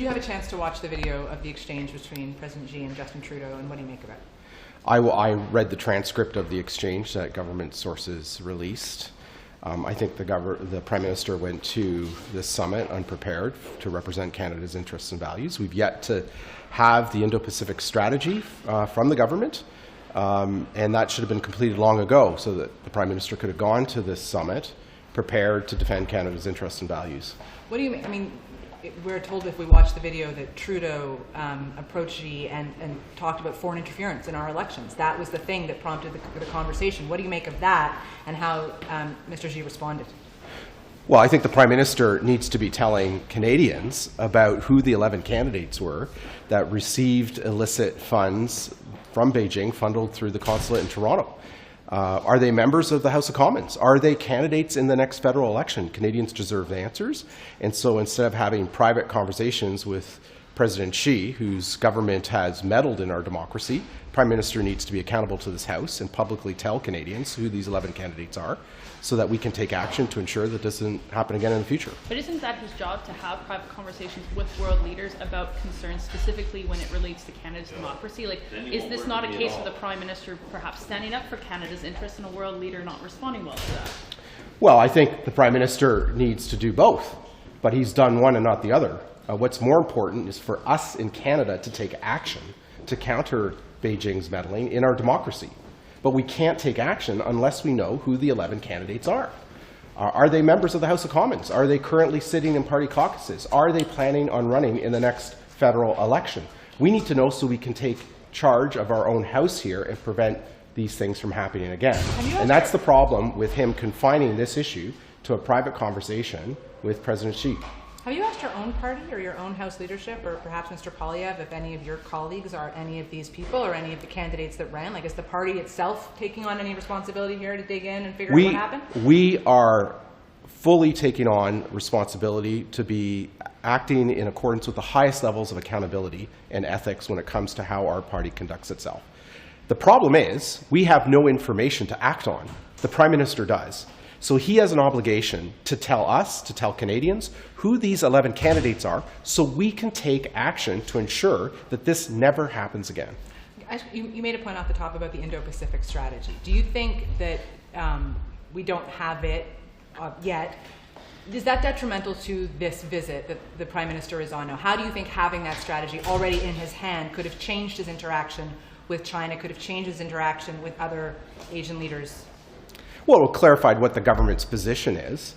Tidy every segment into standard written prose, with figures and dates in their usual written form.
you have a chance to watch the video of the exchange between President Xi and Justin Trudeau, and what do you make of it? I read the transcript of the exchange that government sources released. I think the Prime Minister went to this summit unprepared to represent Canada's interests and values. We've yet to have the Indo-Pacific strategy from the government, and that should have been completed long ago so that the Prime Minister could have gone to this summit prepared to defend Canada's interests and values. What do you mean? I mean, we're told if we watch the video that Trudeau approached Xi and talked about foreign interference in our elections. That was the thing that prompted the conversation. What do you make of that and how Mr. Xi responded? Well, I think the Prime Minister needs to be telling Canadians about who the 11 candidates were that received illicit funds from Beijing, funneled through the consulate in Toronto. Are they members of the House of Commons? Are they candidates in the next federal election? Canadians deserve the answers. And so instead of having private conversations with President Xi, whose government has meddled in our democracy, Prime Minister needs to be accountable to this House and publicly tell Canadians who these 11 candidates are so that we can take action to ensure that this doesn't happen again in the future. But isn't that his job, to have private conversations with world leaders about concerns specifically when it relates to Canada's democracy? Like, is this not a case of the Prime Minister perhaps standing up for Canada's interests and a world leader not responding well to that? Well, I think the Prime Minister needs to do both, but he's done one and not the other. What's more important is for us in Canada to take action to counter Beijing's meddling in our democracy. But we can't take action unless we know who the 11 candidates are. Are they members of the House of Commons? Are they currently sitting in party caucuses? Are they planning on running in the next federal election? We need to know so we can take charge of our own House here and prevent these things from happening again. And that's the problem with him confining this issue to a private conversation with President Xi. Have you asked your own party or your own House leadership, or perhaps Mr. Poilievre, if any of your colleagues are any of these people or any of the candidates that ran? Like, is the party itself taking on any responsibility here to dig in and figure out what happened? We are fully taking on responsibility to be acting in accordance with the highest levels of accountability and ethics when it comes to how our party conducts itself. The problem is we have no information to act on. The Prime Minister does. So he has an obligation to tell us, to tell Canadians, who these 11 candidates are so we can take action to ensure that this never happens again. You made a point off the top about the Indo-Pacific strategy. Do you think that we don't have it yet? Is that detrimental to this visit that the Prime Minister is on now? How do you think having that strategy already in his hand could have changed his interaction with China, could have changed his interaction with other Asian leaders? Well, it clarified what the government's position is.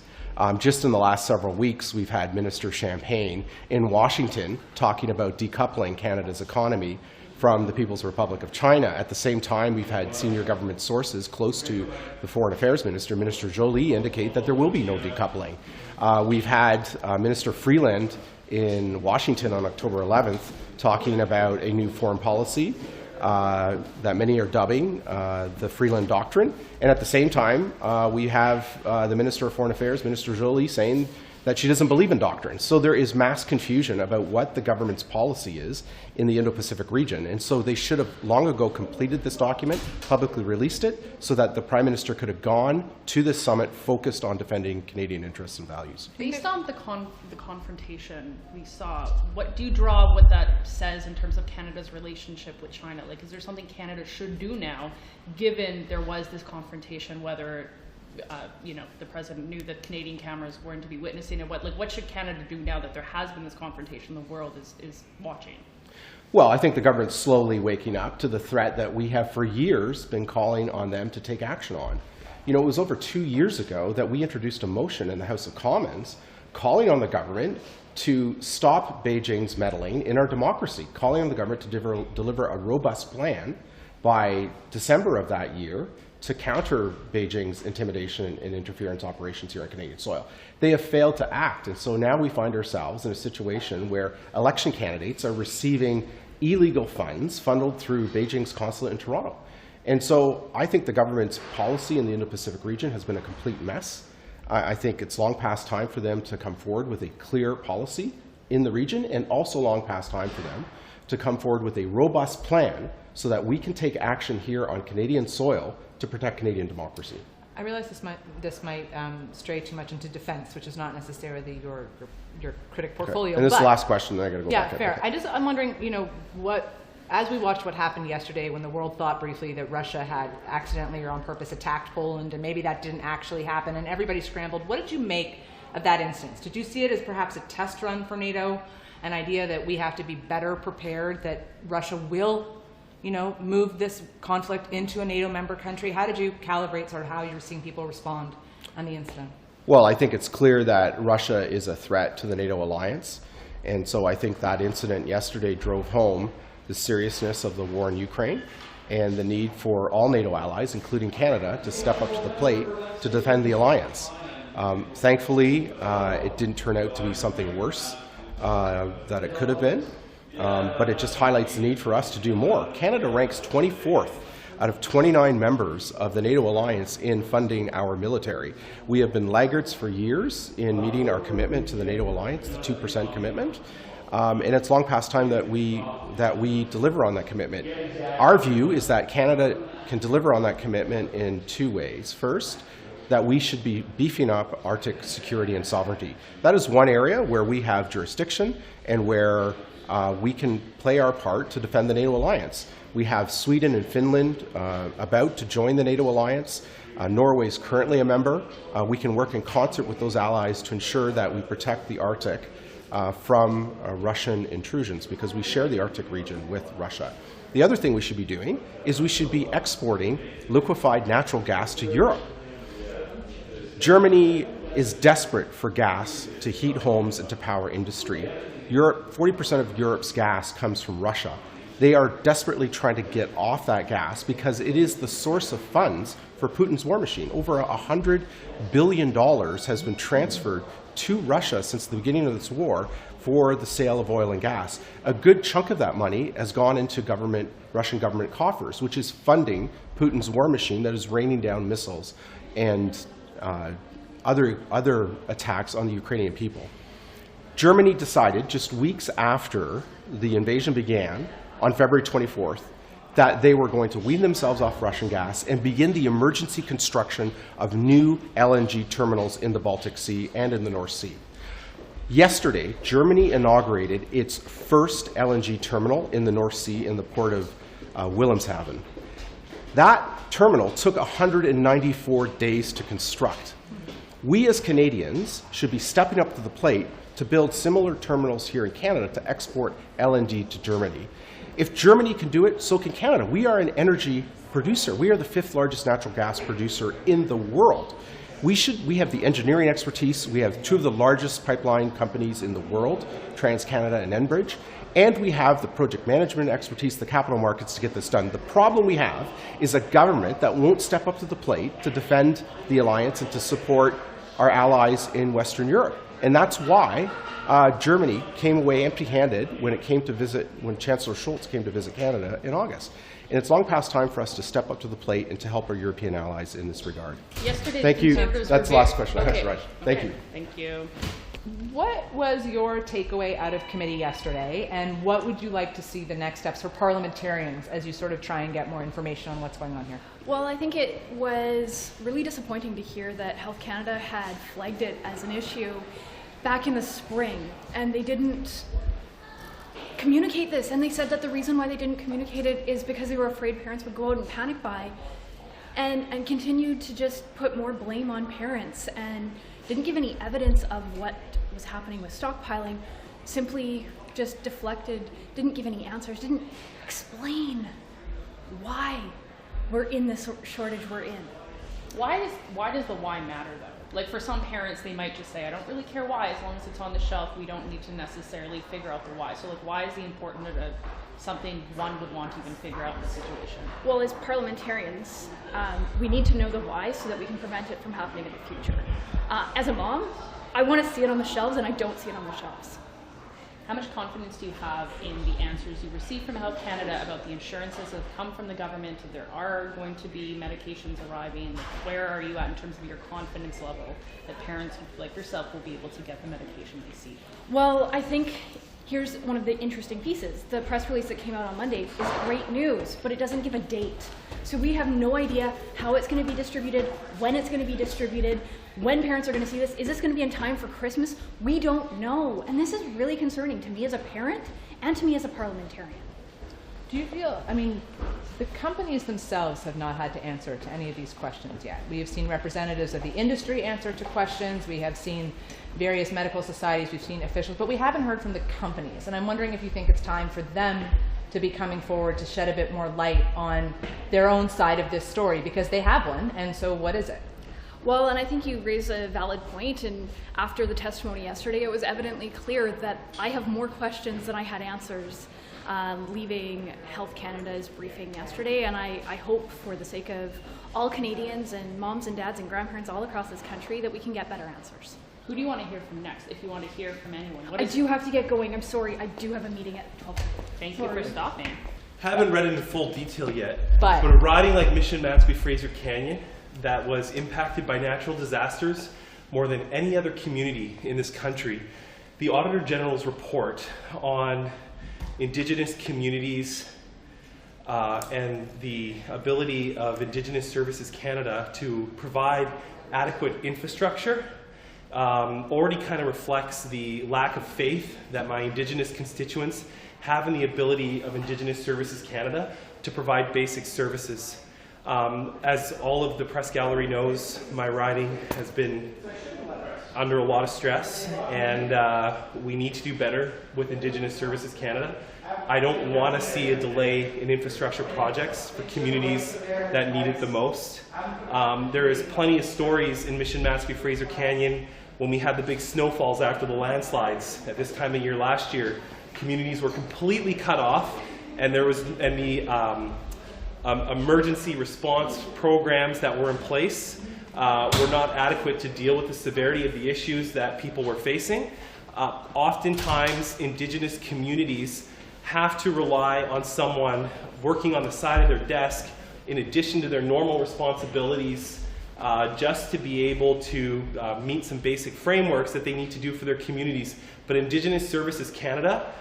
Just in the last several weeks, we've had Minister Champagne in Washington talking about decoupling Canada's economy from the People's Republic of China. At the same time, we've had senior government sources close to the Foreign Affairs Minister, Minister Joly, indicate that there will be no decoupling. We've had Minister Freeland in Washington on October 11th talking about a new foreign policy that many are dubbing the Freeland Doctrine. And at the same time, we have the Minister of Foreign Affairs, Minister Joly, saying that she doesn't believe in doctrine. So there is mass confusion about what the government's policy is in the Indo-Pacific region. And so they should have long ago completed this document, publicly released it, so that the Prime Minister could have gone to this summit focused on defending Canadian interests and values. Based on the confrontation we saw, what do you draw what that says in terms of Canada's relationship with China? Like, is there something Canada should do now, given there was this confrontation, whether the president knew that Canadian cameras weren't to be witnessing it? What should Canada do now that there has been this confrontation, the world is watching? Well, I think the government's slowly waking up to the threat that we have for years been calling on them to take action on. You know, it was over 2 years ago that we introduced a motion in the House of Commons calling on the government to stop Beijing's meddling in our democracy, calling on the government to deliver a robust plan by December of that year to counter Beijing's intimidation and interference operations here on Canadian soil. They have failed to act, and so now we find ourselves in a situation where election candidates are receiving illegal funds funneled through Beijing's consulate in Toronto. And so I think the government's policy in the Indo-Pacific region has been a complete mess. I think it's long past time for them to come forward with a clear policy in the region, and also long past time for them to come forward with a robust plan so that we can take action here on Canadian soil to protect Canadian democracy. I realize this might stray too much into defense, which is not necessarily your critic portfolio. And this is but, the last question, then I got to go back. Yeah, fair. I'm wondering, as we watched what happened yesterday when the world thought briefly that Russia had accidentally or on purpose attacked Poland, and maybe that didn't actually happen, and everybody scrambled, what did you make of that instance? Did you see it as perhaps a test run for NATO, an idea that we have to be better prepared, that Russia will, move this conflict into a NATO member country? How did you calibrate sort of how you're seeing people respond on the incident? Well, I think it's clear that Russia is a threat to the NATO alliance, and so I think that incident yesterday drove home the seriousness of the war in Ukraine and the need for all NATO allies, including Canada, to step up to the plate to defend the alliance. Thankfully, it didn't turn out to be something worse that it could have been, but it just highlights the need for us to do more. Canada ranks 24th out of 29 members of the NATO alliance in funding our military. We have been laggards for years in meeting our commitment to the NATO alliance, the 2% commitment. And it's long past time that we deliver on that commitment. Our view is that Canada can deliver on that commitment in two ways. First, that we should be beefing up Arctic security and sovereignty. That is one area where we have jurisdiction and where we can play our part to defend the NATO alliance. We have Sweden and Finland about to join the NATO alliance. Norway is currently a member. We can work in concert with those allies to ensure that we protect the Arctic from Russian intrusions, because we share the Arctic region with Russia. The other thing we should be doing is we should be exporting liquefied natural gas to Europe. Germany is desperate for gas to heat homes and to power industry. 40% of Europe's gas comes from Russia. They are desperately trying to get off that gas because it is the source of funds for Putin's war machine. Over $100 billion has been transferred to Russia since the beginning of this war for the sale of oil and gas. A good chunk of that money has gone into Russian government coffers, which is funding Putin's war machine that is raining down missiles and other attacks on the Ukrainian people. Germany decided just weeks after the invasion began, on February 24th, that they were going to wean themselves off Russian gas and begin the emergency construction of new LNG terminals in the Baltic Sea and in the North Sea. Yesterday, Germany inaugurated its first LNG terminal in the North Sea in the port of Wilhelmshaven. That terminal took 194 days to construct. We as Canadians should be stepping up to the plate to build similar terminals here in Canada to export LNG to Germany. If Germany can do it, so can Canada. We are an energy producer. We are the 5th largest natural gas producer in the world. We have the engineering expertise. We have 2 of the largest pipeline companies in the world, TransCanada and Enbridge. And we have the project management expertise, the capital markets to get this done. The problem we have is a government that won't step up to the plate to defend the alliance and to support our allies in Western Europe. And that's why Germany came away empty-handed when Chancellor Scholz came to visit Canada in August. And it's long past time for us to step up to the plate and to help our European allies in this regard. Yesterday, thank you. That's the last question. Okay. Right. Thank you. Thank you. What was your takeaway out of committee yesterday, and what would you like to see the next steps for parliamentarians as you sort of try and get more information on what's going on here? Well, I think it was really disappointing to hear that Health Canada had flagged it as an issue back in the spring, and they didn't communicate this. And they said that the reason why they didn't communicate it is because they were afraid parents would go out and panic buy, and continued to just put more blame on parents, and didn't give any evidence of what was happening with stockpiling, simply just deflected, didn't give any answers, didn't explain why we're in this shortage we're in. Why does the why matter though? Like for some parents, they might just say, I don't really care why, as long as it's on the shelf, we don't need to necessarily figure out the why. So like why is the important of something one would want to even figure out in the situation? Well, as parliamentarians, we need to know the why so that we can prevent it from happening in the future. As a mom, I want to see it on the shelves, and I don't see it on the shelves. How much confidence do you have in the answers you receive from Health Canada about the assurances that have come from the government that there are going to be medications arriving? Where are you at in terms of your confidence level that parents like yourself will be able to get the medication they seek? Well, I think here's one of the interesting pieces. The press release that came out on Monday is great news, but it doesn't give a date. So we have no idea how it's going to be distributed, when it's going to be distributed, when parents are going to see this. Is this going to be in time for Christmas? We don't know. And this is really concerning to me as a parent and to me as a parliamentarian. Do you feel, I mean, the companies themselves have not had to answer to any of these questions yet. We have seen representatives of the industry answer to questions. We have seen various medical societies. We've seen officials, but we haven't heard from the companies. And I'm wondering if you think it's time for them to be coming forward to shed a bit more light on their own side of this story, because they have one. And so what is it? Well, and I think you raise a valid point, and after the testimony yesterday, it was evidently clear that I have more questions than I had answers leaving Health Canada's briefing yesterday, and I hope for the sake of all Canadians and moms and dads and grandparents all across this country that we can get better answers. Who do you want to hear from next, if you want to hear from anyone? I do have to get going. I'm sorry. I do have a meeting at 12:30. Thank you for stopping. Haven't read it in full detail yet, But a riding like Mission Mansby-Fraser Canyon that was impacted by natural disasters more than any other community in this country, the Auditor General's report on Indigenous communities and the ability of Indigenous Services Canada to provide adequate infrastructure already kind of reflects the lack of faith that my Indigenous constituents have in the ability of Indigenous Services Canada to provide basic services. As all of the press gallery knows, my riding has been under a lot of stress, and we need to do better with Indigenous Services Canada. I don't want to see a delay in infrastructure projects for communities that need it the most. There is plenty of stories in Mission Mansby-Fraser Canyon when we had the big snowfalls after the landslides at this time of year last year. Communities were completely cut off, and the emergency response programs that were in place were not adequate to deal with the severity of the issues that people were facing. Oftentimes, Indigenous communities have to rely on someone working on the side of their desk in addition to their normal responsibilities just to be able to meet some basic frameworks that they need to do for their communities. But Indigenous Services Canada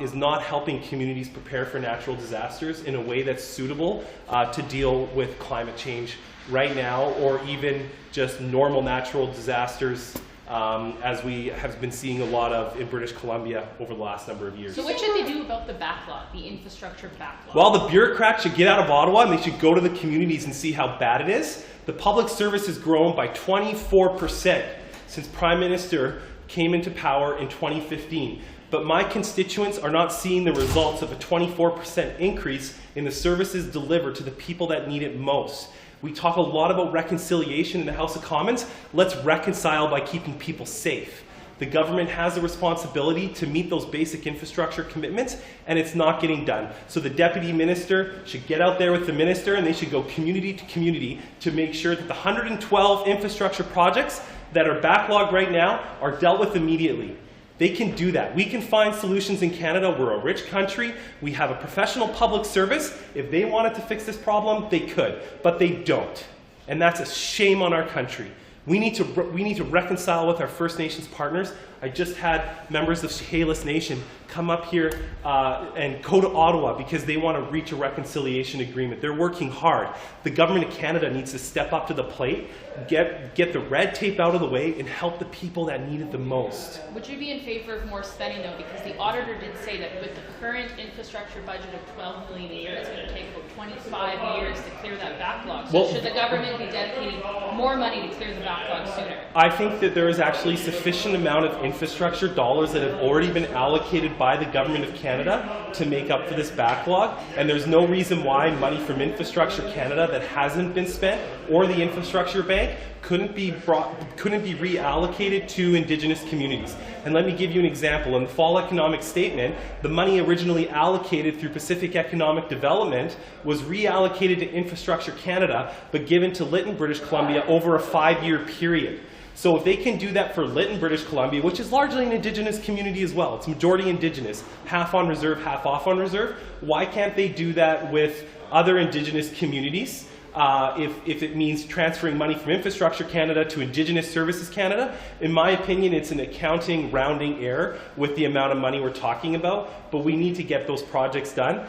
is not helping communities prepare for natural disasters in a way that's suitable to deal with climate change right now, or even just normal natural disasters as we have been seeing a lot of in British Columbia over the last number of years. So what should they do about the backlog, the infrastructure backlog? Well, the bureaucrats should get out of Ottawa and they should go to the communities and see how bad it is. The public service has grown by 24% since Prime Minister came into power in 2015. But my constituents are not seeing the results of a 24% increase in the services delivered to the people that need it most. We talk a lot about reconciliation in the House of Commons. Let's reconcile by keeping people safe. The government has a responsibility to meet those basic infrastructure commitments, and it's not getting done. So the Deputy Minister should get out there with the Minister, and they should go community to community to make sure that the 112 infrastructure projects that are backlogged right now are dealt with immediately. They can do that. We can find solutions in Canada. We're a rich country. We have a professional public service. If they wanted to fix this problem, they could, but they don't. And that's a shame on our country. We need to reconcile with our First Nations partners. I just had members of Chehalis Nation come up here and go to Ottawa because they want to reach a reconciliation agreement. They're working hard. The government of Canada needs to step up to the plate, get the red tape out of the way, and help the people that need it the most. Would you be in favor of more spending, though? Because the auditor did say that with the current infrastructure budget of $12 million a year, it's going to take about 25 years to clear that backlog. So should the government be dedicating more money to clear the backlog sooner? I think that there is actually sufficient amount of infrastructure dollars that have already been allocated by the Government of Canada to make up for this backlog, and there's no reason why money from Infrastructure Canada that hasn't been spent, or the Infrastructure Bank, couldn't be reallocated to Indigenous communities. And let me give you an example. In the Fall Economic Statement, the money originally allocated through Pacific Economic Development was reallocated to Infrastructure Canada, but given to Lytton, British Columbia over a 5-year period. So if they can do that for Lytton, British Columbia, which is largely an Indigenous community as well, it's majority Indigenous, half on reserve, half off on reserve, why can't they do that with other Indigenous communities? If it means transferring money from Infrastructure Canada to Indigenous Services Canada, in my opinion, it's an accounting rounding error with the amount of money we're talking about, but we need to get those projects done.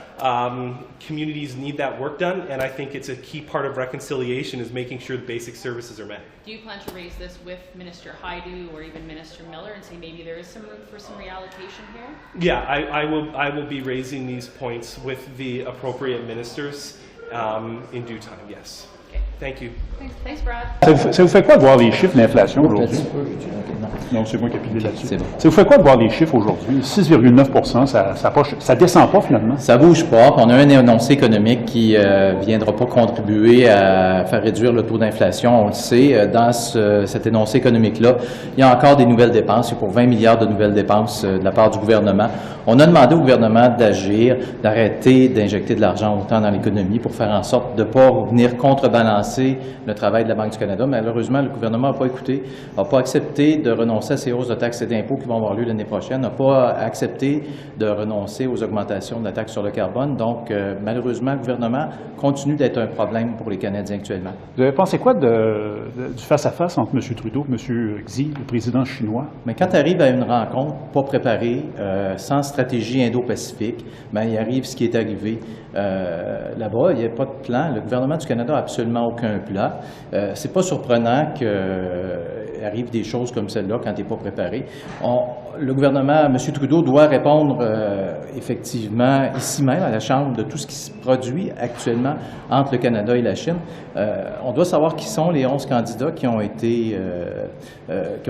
Communities need that work done, and I think it's a key part of reconciliation is making sure the basic services are met. Do you plan to raise this with Minister Haidu or even Minister Miller and say maybe there is some room for some reallocation here? Yeah, I will be raising these points with the appropriate ministers in due time, yes. Okay. Thank you. Thanks, Brad. Ça vous fait quoi de voir les chiffres d'inflation aujourd'hui? Non, c'est moi qui ai pilé là-dessus. Ça vous fait quoi de voir les chiffres aujourd'hui? 6,9 ça descend pas finalement? Ça bouge pas. On a un énoncé économique qui viendra pas contribuer à faire réduire le taux d'inflation. On le sait, dans cet énoncé économique-là, il y a encore des nouvelles dépenses. C'est pour 20 milliards de nouvelles dépenses de la part du gouvernement. On a demandé au gouvernement d'agir, d'arrêter d'injecter de l'argent autant dans l'économie pour faire en sorte de ne pas venir contrebalancer le travail de la Banque du Canada. Malheureusement, le gouvernement n'a pas écouté, n'a pas accepté de renoncer à ces hausses de taxes et d'impôts qui vont avoir lieu l'année prochaine, n'a pas accepté de renoncer aux augmentations de la taxe sur le carbone. Donc, malheureusement, le gouvernement continue d'être un problème pour les Canadiens actuellement. Vous avez pensé quoi du face-à-face entre M. Trudeau et M. Xi, le président chinois? Mais quand tu arrives à une rencontre pas préparée, sans stratégie Indo-Pacifique, il arrive ce qui est arrivé. Là-bas, il n'y a pas de plan. Le gouvernement du Canada n'a absolument aucun plan. C'est pas surprenant qu'arrivent des choses comme celle-là quand tu n'es pas préparé. Le gouvernement, M. Trudeau, doit répondre effectivement ici même à la Chambre de tout ce qui se produit actuellement entre le Canada et la Chine. On doit savoir qui sont les 11 candidats qui ont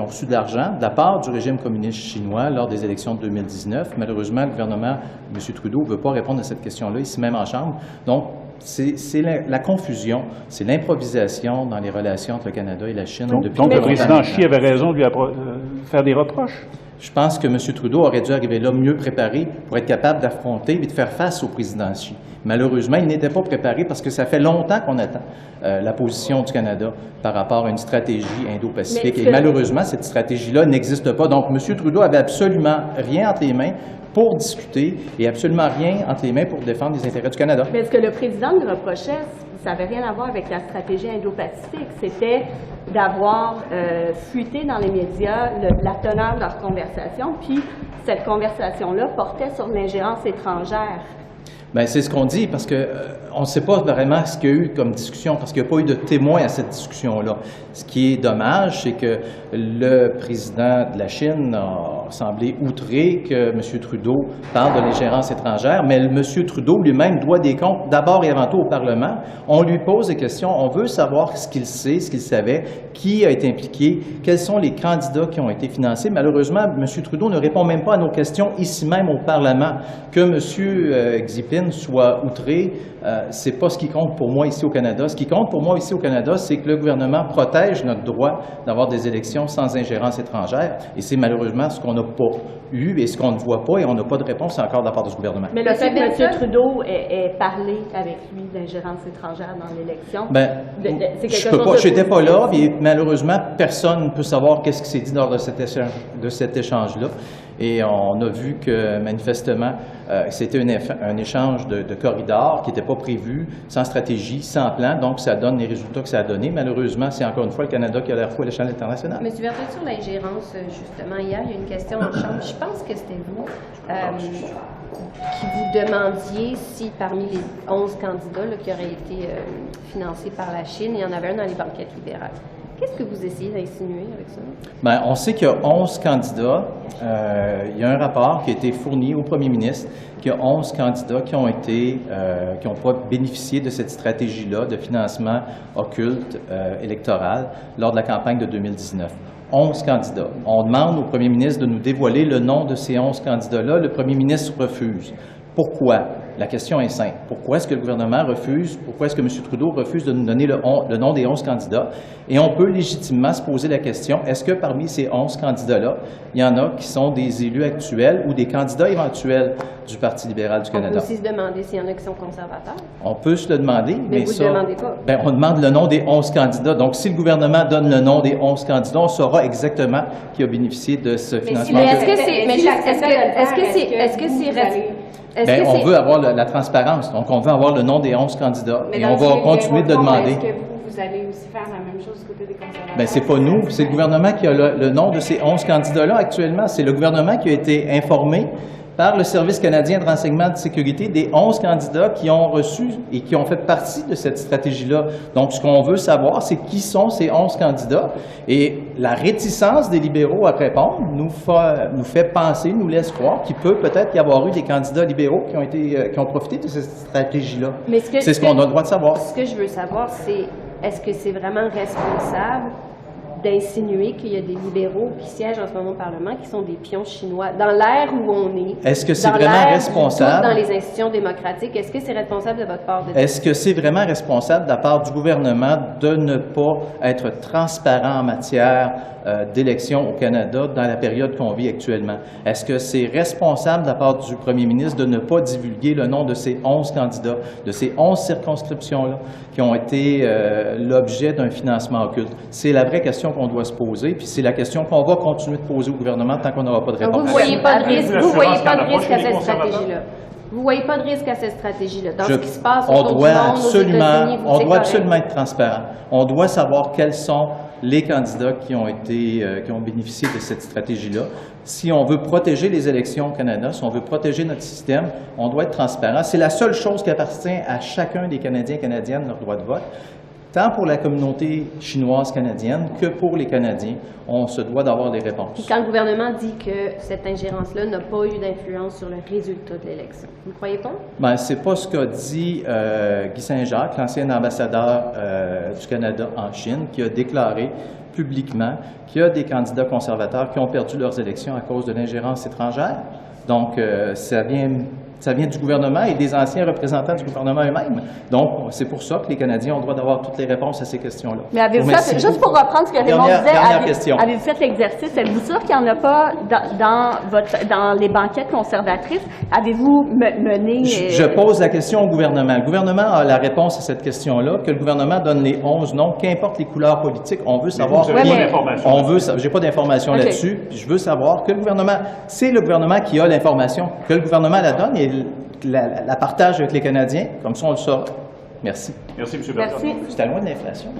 reçu de l'argent de la part du régime communiste chinois lors des élections de 2019. Malheureusement, le gouvernement, M. Trudeau, ne veut pas répondre à cette question-là ici même en Chambre. Donc, c'est la confusion, c'est l'improvisation dans les relations entre le Canada et la Chine. Donc le président Xi avait raison de lui faire des reproches? Je pense que M. Trudeau aurait dû arriver là mieux préparé pour être capable d'affronter et de faire face au président Xi. Malheureusement, il n'était pas préparé parce que ça fait longtemps qu'on attend la position du Canada par rapport à une stratégie Indo-Pacifique. Et malheureusement, cette stratégie-là n'existe pas. Donc, M. Trudeau avait absolument rien entre les mains pour discuter et absolument rien entre les mains pour défendre les intérêts du Canada. Mais ce que le président lui reprochait, ça n'avait rien à voir avec la stratégie Indo-Pacifique. C'était d'avoir fuité dans les médias la teneur de leur conversation, puis cette conversation-là portait sur l'ingérence étrangère. Bien, c'est ce qu'on dit parce que on ne sait pas vraiment ce qu'il y a eu comme discussion parce qu'il n'y a pas eu de témoin à cette discussion-là. Ce qui est dommage, c'est que le président de la Chine a semblé outré que M. Trudeau parle de l'ingérence étrangère, mais M. Trudeau lui-même doit des comptes d'abord et avant tout au Parlement. On lui pose des questions, on veut savoir ce qu'il sait, ce qu'il savait, qui a été impliqué, quels sont les candidats qui ont été financés. Malheureusement, M. Trudeau ne répond même pas à nos questions ici même au Parlement. Que M. Xi Jinping soit outré, c'est pas ce qui compte pour moi ici au Canada. Ce qui compte pour moi ici au Canada, c'est que le gouvernement protège notre droit d'avoir des élections sans ingérence étrangère. Et c'est malheureusement ce qu'on n'a pas eu et ce qu'on ne voit pas et on n'a pas de réponse encore de la part du gouvernement. Mais le fait que M. Trudeau ait parlé avec lui d'ingérence étrangère dans l'élection, c'est quelque chose je n'étais pas là, et malheureusement, personne ne peut savoir qu'est-ce qui s'est dit lors de cet échange-là. Et on a vu que, manifestement, c'était un échange de corridors qui n'était pas prévu, sans stratégie, sans plan. Donc, ça donne les résultats que ça a donné. Malheureusement, c'est encore une fois le Canada qui a l'air fou à l'échelle internationale. M. Berthold, sur l'ingérence, justement, hier, il y a une question en chambre. Je pense que c'était vous qui vous demandiez si, parmi les 11 candidats qui auraient été financés par la Chine, il y en avait un dans les banquettes libérales. Qu'est-ce que vous essayez d'insinuer avec ça? Bien, on sait qu'il y a 11 candidats. Il y a un rapport qui a été fourni au premier ministre, qu'il y a 11 candidats qui ont pas bénéficié de cette stratégie-là de financement occulte électoral lors de la campagne de 2019. 11 candidats. On demande au premier ministre de nous dévoiler le nom de ces 11 candidats-là. Le premier ministre refuse. Pourquoi? La question est simple. Pourquoi est-ce que le gouvernement refuse, pourquoi est-ce que M. Trudeau refuse de nous donner le nom des 11 candidats? Et on peut légitimement se poser la question, est-ce que parmi ces 11 candidats-là, il y en a qui sont des élus actuels ou des candidats éventuels du Parti libéral du Canada? On peut aussi se demander s'il y en a qui sont conservateurs. On peut se le demander, mais vous ça... ne le demandez pas. Ben, on demande le nom des 11 candidats. Donc, si le gouvernement donne le nom des 11 candidats, on saura exactement qui a bénéficié de ce financement. Mais est-ce que c'est... Mais juste, est-ce que c'est... Ben, on veut avoir la transparence. Donc, on veut avoir le nom des 11 candidats. Et on va continuer de demander. Est-ce que vous allez aussi faire la même chose du côté des conservateurs? Ben, c'est pas nous. C'est le gouvernement qui a le nom de ces 11 candidats-là actuellement. C'est le gouvernement qui a été informé par le Service canadien de renseignement de sécurité des 11 candidats qui ont reçu et qui ont fait partie de cette stratégie-là. Donc, ce qu'on veut savoir, c'est qui sont ces 11 candidats. Et la réticence des libéraux à répondre nous fait penser, nous laisse croire qu'il peut peut-être y avoir eu des candidats libéraux qui ont profité de cette stratégie-là. C'est ce qu'on a le droit de savoir. Ce que je veux savoir, c'est est-ce que c'est vraiment responsable d'insinuer qu'il y a des libéraux qui siègent en ce moment au Parlement qui sont des pions chinois dans l'ère où on est. Est-ce que c'est vraiment responsable? Dans les institutions démocratiques, est-ce que c'est responsable de votre part de dire? Est-ce que c'est vraiment responsable de la part du gouvernement de ne pas être transparent en matière d'élections au Canada dans la période qu'on vit actuellement? Est-ce que c'est responsable de la part du premier ministre de ne pas divulguer le nom de ces 11 candidats, de ces 11 circonscriptions-là qui ont été l'objet d'un financement occulte? C'est la vraie question qu'on doit se poser, puis c'est la question qu'on va continuer de poser au gouvernement tant qu'on n'aura pas de réponse. Vous ne voyez pas de risque, à cette stratégie-là? Vous ne voyez pas de risque à cette stratégie-là? Dans ce qui se passe autour du monde, aux États-Unis, on doit absolument être transparent. On doit savoir quels sont les candidats qui ont bénéficié de cette stratégie-là. Si on veut protéger les élections au Canada, si on veut protéger notre système, on doit être transparent. C'est la seule chose qui appartient à chacun des Canadiens et Canadiennes, leur droit de vote. Tant pour la communauté chinoise canadienne que pour les Canadiens, on se doit d'avoir des réponses. Puis quand le gouvernement dit que cette ingérence-là n'a pas eu d'influence sur le résultat de l'élection, vous ne croyez pas? Bien, c'est pas ce qu'a dit Guy Saint-Jacques, l'ancien ambassadeur du Canada en Chine, qui a déclaré publiquement qu'il y a des candidats conservateurs qui ont perdu leurs élections à cause de l'ingérence étrangère. Donc, ça vient du gouvernement et des anciens représentants du gouvernement eux-mêmes. Donc, c'est pour ça que les Canadiens ont le droit d'avoir toutes les réponses à ces questions-là. Mais avez-vous fait, juste pour reprendre ce que Raymond disait, avez-vous fait l'exercice? Êtes-vous sûr qu'il n'y en a pas dans les banquettes conservatrices? Avez-vous mené... Je pose la question au gouvernement. Le gouvernement a la réponse à cette question-là, que le gouvernement donne les 11 noms, qu'importe les couleurs politiques. On veut savoir... J'ai pas d'informations là-dessus. Puis je veux savoir que le gouvernement... C'est le gouvernement qui a l'information, que le gouvernement la donne et la partage avec les Canadiens, comme ça on le saura. Merci. Merci, M. Berthold. C'était loin de l'inflation.